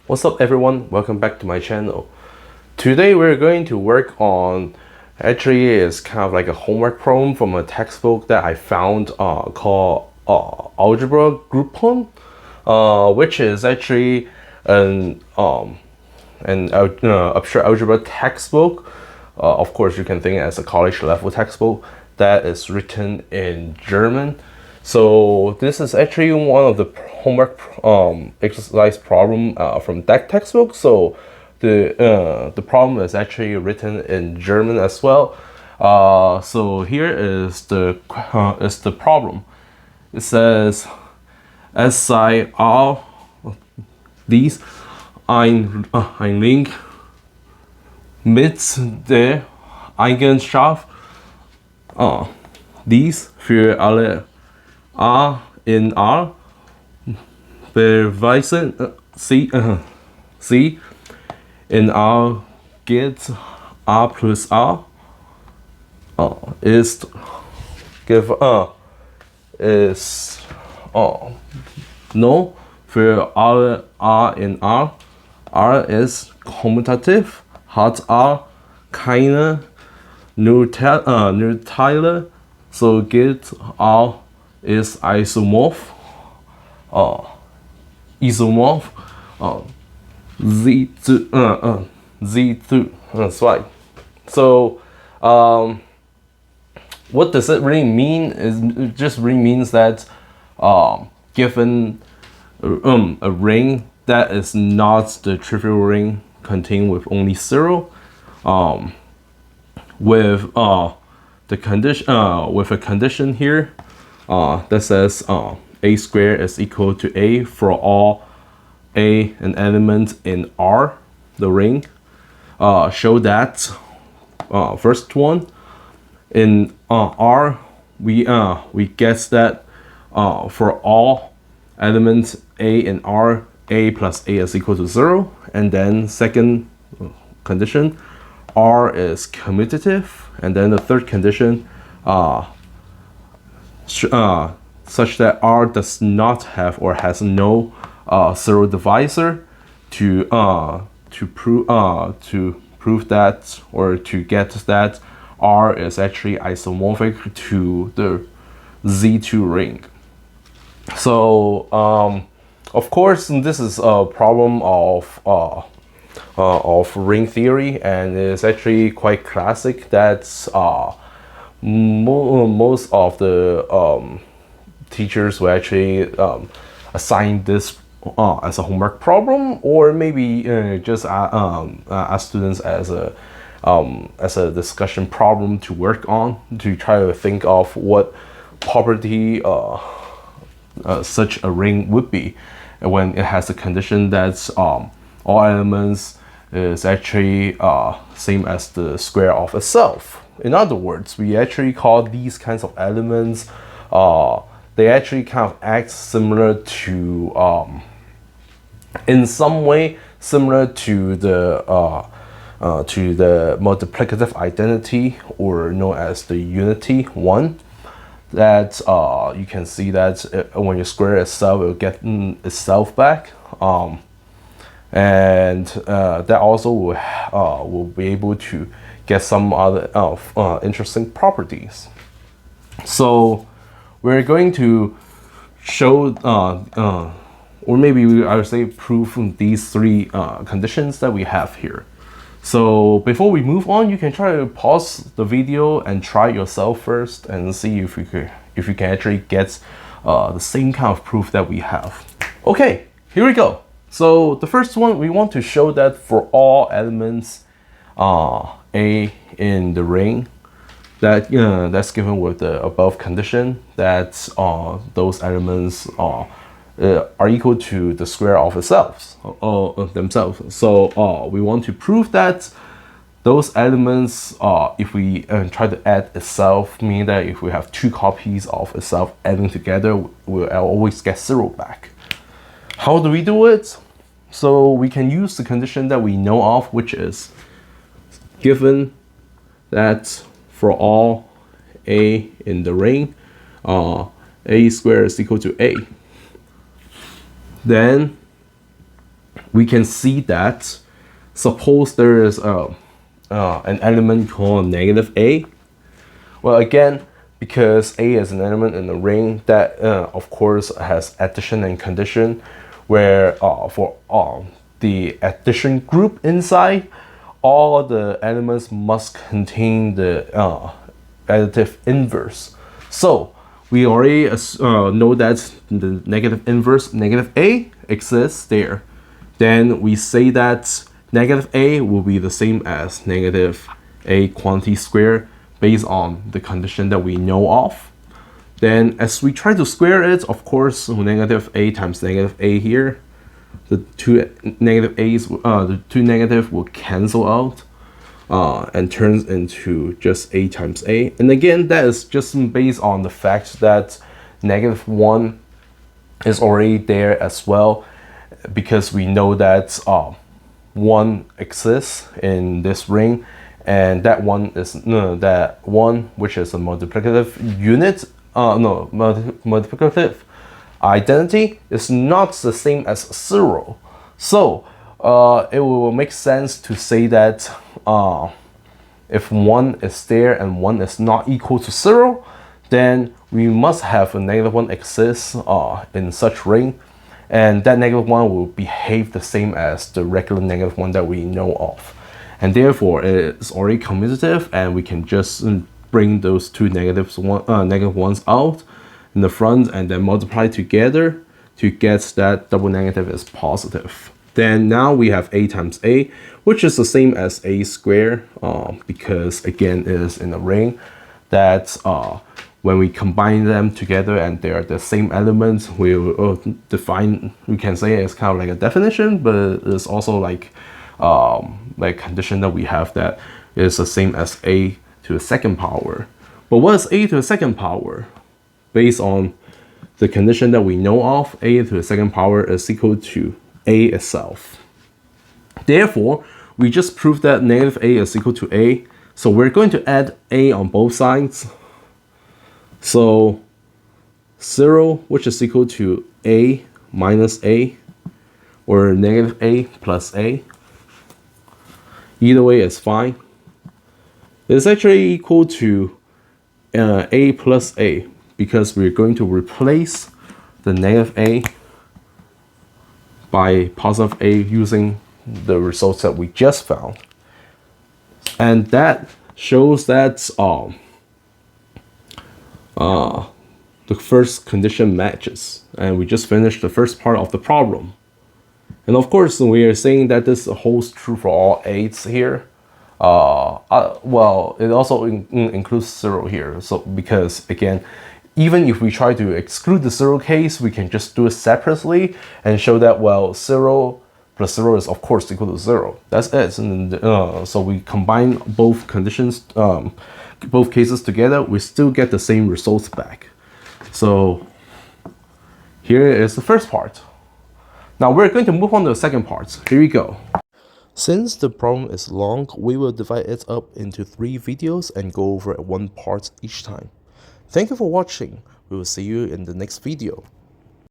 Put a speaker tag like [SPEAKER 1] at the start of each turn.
[SPEAKER 1] What's up everyone, welcome back to my channel. Today we're going to work on, actually it's kind of like a homework problem from a textbook that I found called Algebra Group 1, which is actually an abstract algebra textbook. Of course you can think as a college level textbook that is written in German. So this is actually one of the homework exercise problem from that textbook. So the problem is actually written in German as well. So here is the problem. It says, es sei all dies ein Link mit der Eigenschaft dies für alle A in R beweisen Sie in R geht A plus A ist no für alle A in R. R ist kommutativ, hat R keine Nullteile, so gilt R ist isomorph. That's right. So what does it really mean? It just really means that given a ring that is not the trivial ring contained with only 0, with the condition with a condition here that says a squared is equal to a for all a an element in R, the ring. Show that first one in R we guess that for all elements a in R, a plus a is equal to 0, and then second condition, R is commutative, and then the third condition such that R does not have or has no 0 divisor to prove that, or to get that R is actually isomorphic to the Z2 ring. So of course this is a problem of ring theory, and it's actually quite classic that most of the teachers will actually assign this as a homework problem, or maybe just ask students as a discussion problem to work on, to try to think of what property such a ring would be when it has a condition that's all elements is actually same as the square of itself. In other words, we actually call these kinds of elements they actually kind of act similar to in some way similar to the multiplicative identity, or known as the unity 1, that you can see that when you square itself, it will get itself back, and that also will be able to get some other interesting properties. So we're going to show or maybe I would say prove these three conditions that we have here. So before we move on, you can try to pause the video and try yourself first and see if you can actually get the same kind of proof that we have. Okay, here we go. So the first one, we want to show that for all elements A in the ring, that that's given with the above condition, that those elements are equal to the square of themselves. So we want to prove that those elements, if we try to add itself, meaning that if we have two copies of itself adding together, we'll always get 0 back. How do we do it? So we can use the condition that we know of, which is given that for all A in the ring, A squared is equal to A. Then we can see that suppose there is an element called negative a. Well, again, because a is an element in the ring, that of course has addition and condition, where for the addition group inside, all the elements must contain the additive inverse. So we already know that the negative inverse, negative a, exists there. Then we say that negative a will be the same as negative a quantity squared based on the condition that we know of. Then as we try to square it, of course, negative a times negative a here, the two negative a's, the two negative will cancel out and turns into just a times a. And again, that is just based on the fact that negative 1 is already there as well, because we know that 1 exists in this ring, and that one is that 1, which is a multiplicative unit, multiplicative identity, is not the same as 0. So it will make sense to say that if 1 is there and 1 is not equal to 0, then we must have a negative 1 exist in such ring, and that negative 1 will behave the same as the regular negative 1 that we know of. And therefore, it's already commutative, and we can just bring those two negative 1s out in the front and then multiply together to get that double negative is positive. Then now we have a times a, which is the same as a squared, because again it is in a ring that when we combine them together and they are the same elements, we will define, we can say it's kind of like a definition, but it's also like condition that we have that is the same as a to the second power. But what is a to the second power? Based on the condition that we know of, a to the second power is equal to a itself. Therefore, we just proved that negative a is equal to a. So we're going to add a on both sides. So 0, which is equal to a minus a, or negative a plus a. Either way is fine. It's actually equal to a plus a, because we're going to replace the negative a by positive a using the results that we just found. And that shows that the first condition matches. And we just finished the first part of the problem. And of course, we are saying that this holds true for all 8s here. Well, it also includes 0 here. So because again, even if we try to exclude the 0 case, we can just do it separately and show that, well, 0 plus 0 is of course equal to 0. That's it. And so we combine both conditions, both cases together, we still get the same results back. So here is the first part. Now we're going to move on to the second part. Here we go. Since the problem is long, we will divide it up into 3 videos and go over one part each time. Thank you for watching. We will see you in the next video.